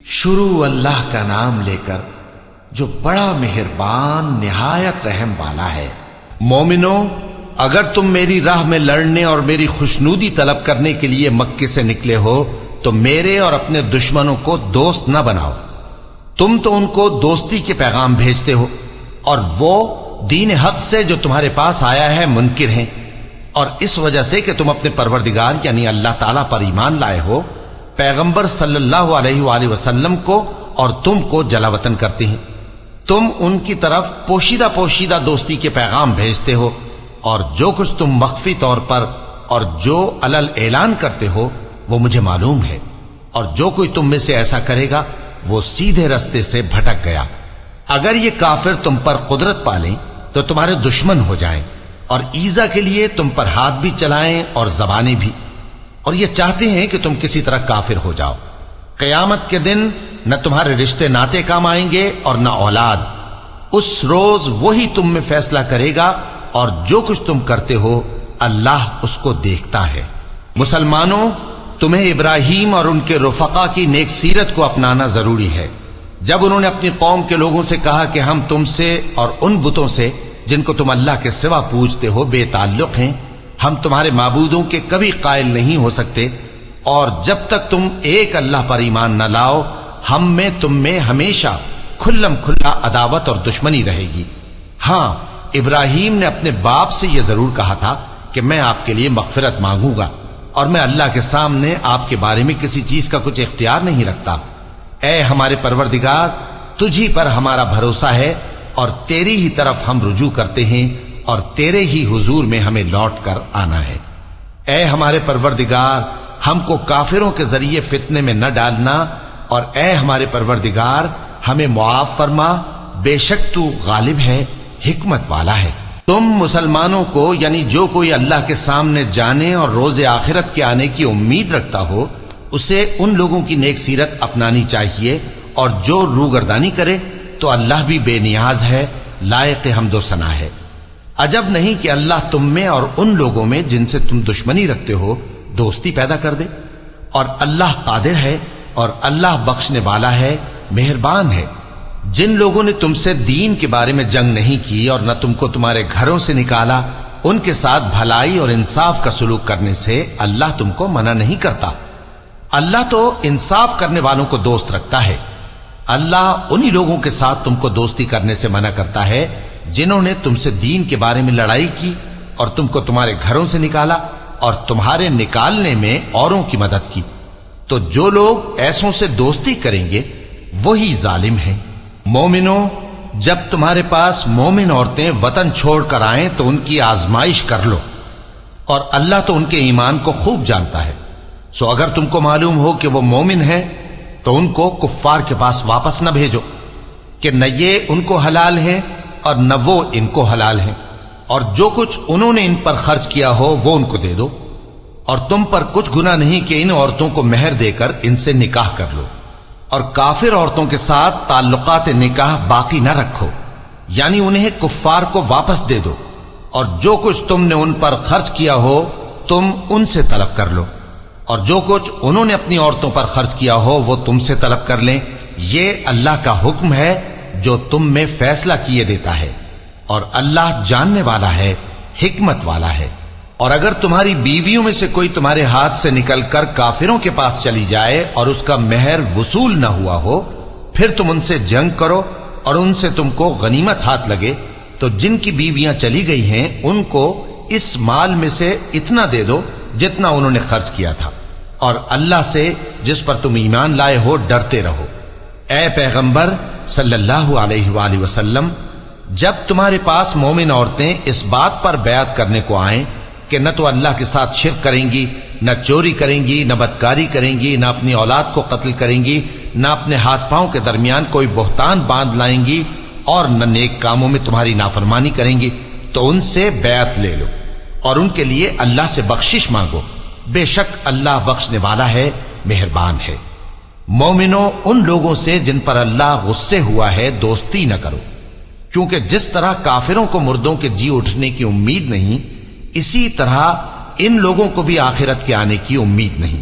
شروع اللہ کا نام لے کر جو بڑا مہربان نہایت رحم والا ہے۔ مومنو، اگر تم میری راہ میں لڑنے اور میری خوشنودی طلب کرنے کے لیے مکے سے نکلے ہو تو میرے اور اپنے دشمنوں کو دوست نہ بناؤ۔ تم تو ان کو دوستی کے پیغام بھیجتے ہو اور وہ دین حق سے جو تمہارے پاس آیا ہے منکر ہیں، اور اس وجہ سے کہ تم اپنے پروردگار یعنی اللہ تعالیٰ پر ایمان لائے ہو، پیغمبر صلی اللہ علیہ وآلہ وسلم کو اور تم کو جلا وطن کرتے ہیں۔ تم ان کی طرف پوشیدہ پوشیدہ دوستی کے پیغام بھیجتے ہو، اور جو کچھ تم مخفی طور پر اور جو علل اعلان کرتے ہو وہ مجھے معلوم ہے، اور جو کوئی تم میں سے ایسا کرے گا وہ سیدھے رستے سے بھٹک گیا۔ اگر یہ کافر تم پر قدرت پالیں تو تمہارے دشمن ہو جائیں، اور ایذا کے لیے تم پر ہاتھ بھی چلائیں اور زبانیں بھی، اور یہ چاہتے ہیں کہ تم کسی طرح کافر ہو جاؤ۔ قیامت کے دن نہ تمہارے رشتے ناتے کام آئیں گے اور نہ اولاد۔ اس روز وہی تم میں فیصلہ کرے گا، اور جو کچھ تم کرتے ہو اللہ اس کو دیکھتا ہے۔ مسلمانوں، تمہیں ابراہیم اور ان کے رفقا کی نیک سیرت کو اپنانا ضروری ہے۔ جب انہوں نے اپنی قوم کے لوگوں سے کہا کہ ہم تم سے اور ان بتوں سے جن کو تم اللہ کے سوا پوجتے ہو بے تعلق ہیں، ہم تمہارے معبودوں کے کبھی قائل نہیں ہو سکتے، اور جب تک تم ایک اللہ پر ایمان نہ لاؤ ہم میں تم میں ہمیشہ کھلم کھلا عداوت اور دشمنی رہے گی۔ ہاں، ابراہیم نے اپنے باپ سے یہ ضرور کہا تھا کہ میں آپ کے لیے مغفرت مانگوں گا، اور میں اللہ کے سامنے آپ کے بارے میں کسی چیز کا کچھ اختیار نہیں رکھتا۔ اے ہمارے پروردگار، تجھی پر ہمارا بھروسہ ہے اور تیری ہی طرف ہم رجوع کرتے ہیں، اور تیرے ہی حضور میں ہمیں لوٹ کر آنا ہے۔ اے ہمارے پروردگار، ہم کو کافروں کے ذریعے فتنے میں نہ ڈالنا، اور اے ہمارے پروردگار ہمیں معاف فرما، بے شک تو غالب ہے، حکمت والا ہے۔ تم مسلمانوں کو یعنی جو کوئی اللہ کے سامنے جانے اور روز آخرت کے آنے کی امید رکھتا ہو اسے ان لوگوں کی نیک سیرت اپنانی چاہیے، اور جو روگردانی کرے تو اللہ بھی بے نیاز ہے، لائق حمد و ثنا ہے۔ عجب نہیں کہ اللہ تم میں اور ان لوگوں میں جن سے تم دشمنی رکھتے ہو دوستی پیدا کر دے، اور اللہ قادر ہے اور اللہ بخشنے والا ہے، مہربان ہے۔ جن لوگوں نے تم سے دین کے بارے میں جنگ نہیں کی اور نہ تم کو تمہارے گھروں سے نکالا، ان کے ساتھ بھلائی اور انصاف کا سلوک کرنے سے اللہ تم کو منع نہیں کرتا۔ اللہ تو انصاف کرنے والوں کو دوست رکھتا ہے۔ اللہ انہی لوگوں کے ساتھ تم کو دوستی کرنے سے منع کرتا ہے جنہوں نے تم سے دین کے بارے میں لڑائی کی اور تم کو تمہارے گھروں سے نکالا اور تمہارے نکالنے میں اوروں کی مدد کی۔ تو جو لوگ ایسوں سے دوستی کریں گے وہی ظالم ہیں۔ مومنوں، جب تمہارے پاس مومن عورتیں وطن چھوڑ کر آئیں تو ان کی آزمائش کر لو، اور اللہ تو ان کے ایمان کو خوب جانتا ہے۔ سو اگر تم کو معلوم ہو کہ وہ مومن ہیں تو ان کو کفار کے پاس واپس نہ بھیجو کہ نہ یہ ان کو حلال ہیں اور نہ وہ ان کو حلال ہیں، اور جو کچھ انہوں نے ان پر خرچ کیا ہو وہ ان کو دے دو، اور تم پر کچھ گناہ نہیں کہ ان عورتوں کو مہر دے کر ان سے نکاح کر لو، اور کافر عورتوں کے ساتھ تعلقات نکاح باقی نہ رکھو، یعنی انہیں کفار کو واپس دے دو، اور جو کچھ تم نے ان پر خرچ کیا ہو تم ان سے طلب کر لو، اور جو کچھ انہوں نے اپنی عورتوں پر خرچ کیا ہو وہ تم سے طلب کر لیں۔ یہ اللہ کا حکم ہے جو تم میں فیصلہ کیے دیتا ہے، اور اللہ جاننے والا ہے، حکمت والا ہے۔ اور اگر تمہاری بیویوں میں سے کوئی تمہارے ہاتھ سے نکل کر کافروں کے پاس چلی جائے اور اس کا مہر وصول نہ ہوا ہو، پھر تم ان سے جنگ کرو اور ان سے تم کو غنیمت ہاتھ لگے، تو جن کی بیویاں چلی گئی ہیں ان کو اس مال میں سے اتنا دے دو جتنا انہوں نے خرچ کیا تھا، اور اللہ سے جس پر تم ایمان لائے ہو ڈرتے رہو۔ اے پیغمبر صلی اللہ علیہ وآلہ وسلم، جب تمہارے پاس مومن عورتیں اس بات پر بیعت کرنے کو آئیں کہ نہ تو اللہ کے ساتھ شرک کریں گی، نہ چوری کریں گی، نہ بدکاری کریں گی، نہ اپنی اولاد کو قتل کریں گی، نہ اپنے ہاتھ پاؤں کے درمیان کوئی بہتان باندھ لائیں گی، اور نہ نیک کاموں میں تمہاری نافرمانی کریں گی، تو ان سے بیعت لے لو اور ان کے لیے اللہ سے بخشش مانگو، بے شک اللہ بخشنے والا ہے، مہربان ہے۔ مومنوں، ان لوگوں سے جن پر اللہ غصے ہوا ہے دوستی نہ کرو، کیونکہ جس طرح کافروں کو مردوں کے جی اٹھنے کی امید نہیں، اسی طرح ان لوگوں کو بھی آخرت کے آنے کی امید نہیں۔